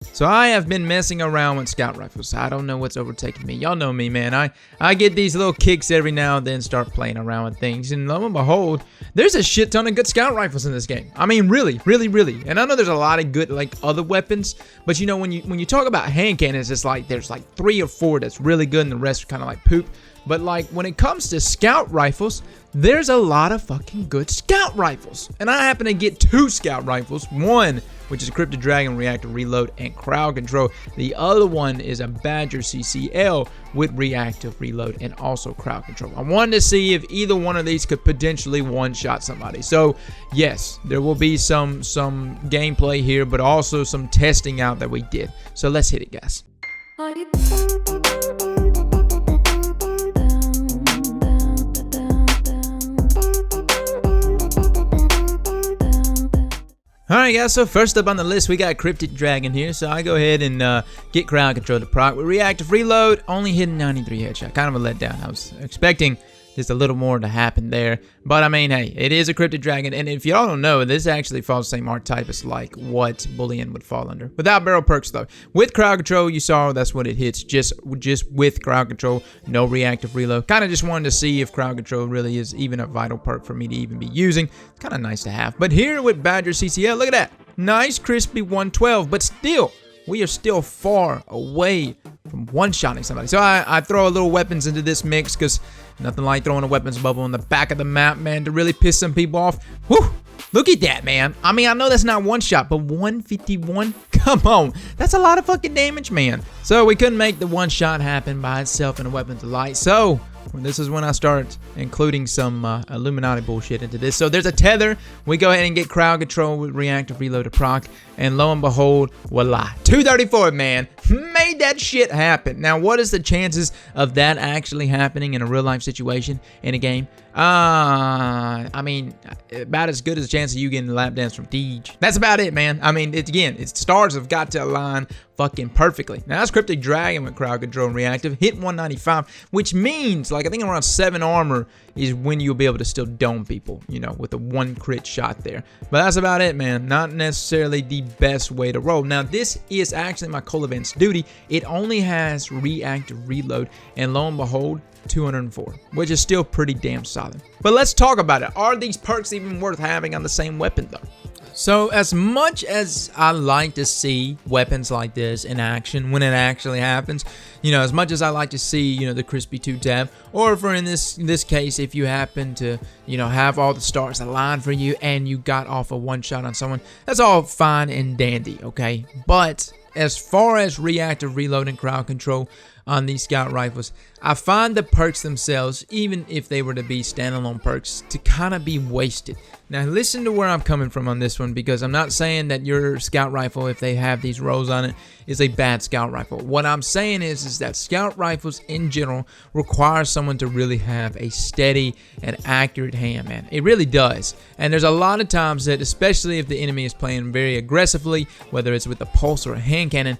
So I have been messing around with Scout Rifles. I don't know what's overtaking me. Y'all know me, man. I get these little kicks every now and then, start playing around with things. And lo and behold, there's a shit ton of good Scout Rifles in this game. I mean, really. And I know there's a lot of good, like, other weapons. But, you know, when you talk about hand cannons, it's like there's like 3 or 4 that's really good and the rest are kind of like poop. But, like, when it comes to Scout Rifles, there's a lot of fucking good Scout Rifles. And I happen to get 2 Scout Rifles. One, which is Cryptid Dragon, Reactive Reload, and Crowd Control. The other one is a Badger CCL with Reactive Reload and also Crowd Control. I wanted to see if either one of these could potentially one-shot somebody. So, yes, there will be some gameplay here, but also some testing out that we did. So, let's hit it, guys. Alright guys, so first up on the list we got Cryptid Dragon here, so I go ahead and get Crowd Control to proc with Reactive Reload, only hitting 93 headshot, kind of a letdown. I was expecting just a little more to happen there, but I mean, hey, it is a Cryptid Dragon, and if y'all don't know, this actually falls the same archetype as like what Bullion would fall under. Without barrel perks though. With Crowd Control, you saw that's what it hits, just with Crowd Control, no Reactive Reload. Kind of just wanted to see if Crowd Control really is even a vital perk for me to even be using. It's kind of nice to have. But here with Badger CCL, look at that. Nice crispy 112, but still, we are still far away from one-shotting somebody. So I throw a little weapons into this mix because nothing like throwing a weapons bubble on the back of the map, man, to really piss some people off. Whew! Look at that, man. I mean, I know that's not one shot, but 151? Come on. That's a lot of fucking damage, man. So we couldn't make the one shot happen by itself in a weapons of light. So this is when I start including some Illuminati bullshit into this. So there's a tether. We go ahead and get Crowd Control with Reactive Reload to proc. And lo and behold, voila. 234, man. Made that shit happen. Now, what is the chances of that actually happening in a real life situation in a game? I mean, about as good as a chance of you getting a lap dance from Deej. That's about it, man. I mean, it's stars have got to align fucking perfectly. Now, that's Cryptid Dragon with Crowd Control and Reactive. Hit 195, which means, like, I think around 7 armor is when you'll be able to still dome people, you know, with a 1 crit shot there. But that's about it, man. Not necessarily the best way to roll. Now, this is actually my Call Events duty. It only has Reactive Reload, and lo and behold, 204, which is still pretty damn solid. But let's talk about it. Are these perks even worth having on the same weapon, though? So as much as I like to see weapons like this in action when it actually happens, you know, as much as I like to see, you know, the crispy 2 tab, or for in this case, if you happen to, you know, have all the stars aligned for you and you got off a one shot on someone, that's all fine and dandy, okay? But as far as Reactive Reload and Crowd Control on these Scout Rifles, I find the perks themselves, even if they were to be standalone perks, to kind of be wasted. Now listen to where I'm coming from on this one, because I'm not saying that your Scout Rifle, if they have these rows on it, is a bad Scout Rifle. What I'm saying is that Scout Rifles in general require someone to really have a steady and accurate hand, man. It really does. And there's a lot of times that, especially if the enemy is playing very aggressively, whether it's with a pulse or a hand cannon,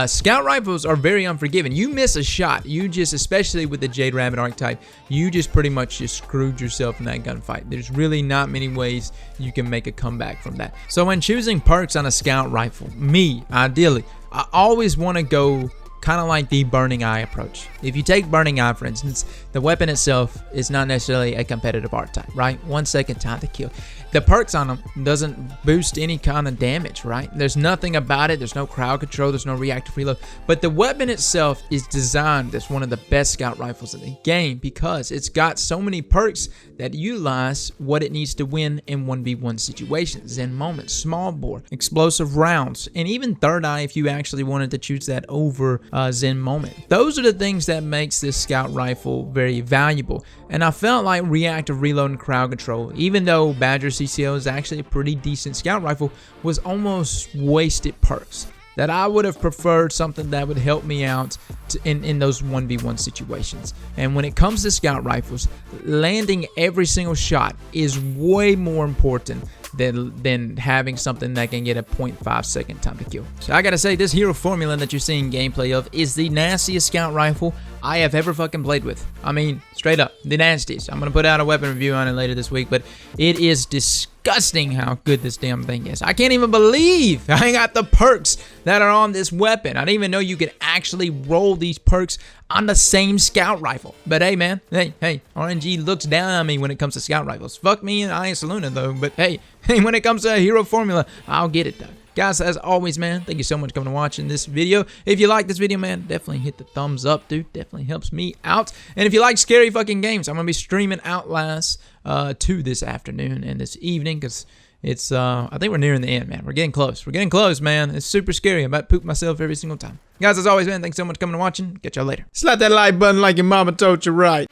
Scout Rifles are very unforgiving. You miss a shot, you just, especially with the Jade Rabbit archetype, you just pretty much just screwed yourself in that gunfight. There's really not many ways you can make a comeback from that. So when choosing perks on a Scout Rifle, me, ideally, I always want to go kind of like the Burning Eye approach. If you take Burning Eye, for instance, the weapon itself is not necessarily a competitive archetype, right? 1 second time to kill. The perks on them doesn't boost any kind of damage, right? There's nothing about it. There's no crowd control. There's no reactive reload. But the weapon itself is designed as one of the best Scout Rifles in the game because it's got so many perks that utilize what it needs to win in 1v1 situations, Zen moments, small bore, explosive rounds, and even third eye if you actually wanted to choose that over Zen moment. Those are the things that makes this Scout Rifle very valuable. And I felt like reactive reload and crowd control, even though Badger CCL is actually a pretty decent Scout Rifle, was almost wasted perks. That I would have preferred something that would help me out in those 1v1 situations. And when it comes to Scout Rifles, landing every single shot is way more important than having something that can get a 0.5 second time to kill. So I gotta say, this hero formula that you're seeing gameplay of is the nastiest Scout Rifle I have ever fucking played with. I mean, straight up, the nastiest. I'm gonna put out a weapon review on it later this week, but it is disgusting. disgusting how good this damn thing is. I can't even believe I got the perks that are on this weapon. I didn't even know you could actually roll these perks on the same scout rifle. But hey, man, hey, RNG looks down on me when it comes to scout rifles. Fuck me and I ain't Saluna though, but hey, when it comes to a hero formula, I'll get it though. Guys, as always, man, thank you so much for coming and watching this video. If you like this video, man, definitely hit the thumbs up, dude. Definitely helps me out. And if you like scary fucking games, I'm going to be streaming Outlast 2 this afternoon and this evening because it's, I think we're nearing the end, man. We're getting close. We're getting close, man. It's super scary. I'm about to poop myself every single time. Guys, as always, man, thanks so much for coming and watching. Catch y'all later. Slap that like button like your mama told you right.